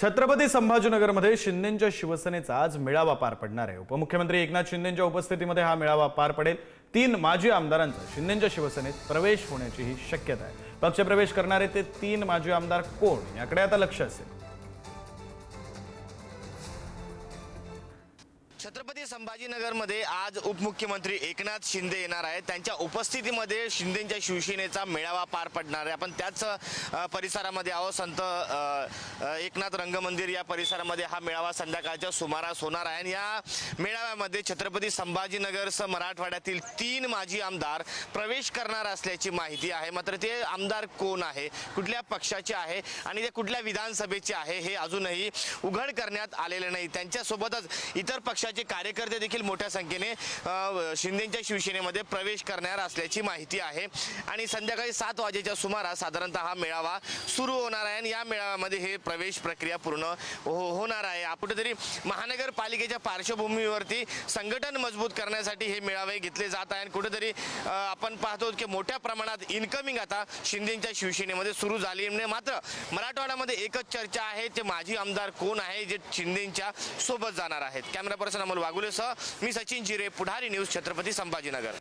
छत्रपती संभाजीनगरमध्ये शिंदेंच्या शिवसेनेचा आज मेळावा पार पडणार आहे। उपमुख्यमंत्री एकनाथ शिंदेंच्या उपस्थितीमध्ये हा मेळावा पार पडेल। 3 माजी आमदारांचा शिंदेंच्या शिवसेनेत प्रवेश होण्याची ही शक्यता आहे। पक्षप्रवेश करणारे ते 3 माजी आमदार कोण याकडे आता लक्ष असेल। छत्रपती संभाजीनगरमध्ये आज उपमुख्यमंत्री एकनाथ शिंदे येणार आहेत। त्यांच्या उपस्थितीमध्ये शिंदेंच्या शिवसेनेचा मेळावा पार पडणार आहे। आपण त्याच परिसरामध्ये आहोत। संत एकनाथ रंगमंदिर या परिसरामध्ये हा मेळावा संध्याकाळच्या सुमारास होणार आहे। आणि या मेळाव्यामध्ये छत्रपती संभाजीनगरसह मराठवाड्यातील 3 माजी आमदार प्रवेश करणार असल्याची माहिती आहे। मात्र ते आमदार कोण आहे, कुठल्या पक्षाचे आहे आणि ते कुठल्या विधानसभेचे आहे हे अजूनही उघड करण्यात आलेले नाही। त्यांच्यासोबतच इतर पक्षाचे कार्यकर्ते देखील मोठ्या संख्येने शिंदेंच्या शिवसेनेमध्ये प्रवेश करणार असल्याची माहिती आहे। आणि संध्याकाळी 7 वाजेच्या सुमारास साधारणतः हा मेळावा सुरू होणार आहे आणि या मेळाव्यामध्ये हे प्रवेश प्रक्रिया पूर्ण होणार आहे। कुठेतरी महानगरपालिकेच्या पार्श्वभूमीवरती संघटन मजबूत करण्यासाठी हे मेळावे घेतले जात आहे। कुठेतरी आपण पाहतो की मोठ्या प्रमाणात इनकमिंग आता शिंदेंच्या शिवसेनेमध्ये सुरू झाली। मात्र मराठवाड्यामध्ये एकच चर्चा आहे, ते माजी आमदार कोण आहे जे शिंदेंच्या सोबत जाणार आहेत। कॅमेरा पर्सन अमोल वागुलेसह मी सचिन जिरे, पुढारी न्यूज, छत्रपती संभाजीनगर।